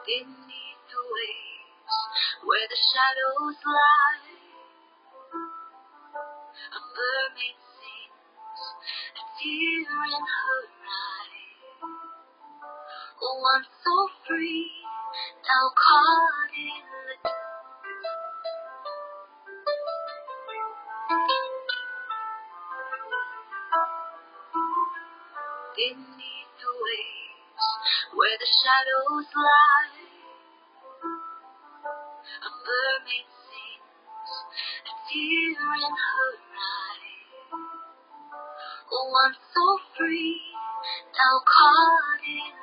Beneath the waves, where the shadows lie, a mermaid sings, a tear in her eye. Once so free, now caught in the beneath the waves, where the shadows lie, a mermaid sings, a tear in her eye. Once so free, now caught in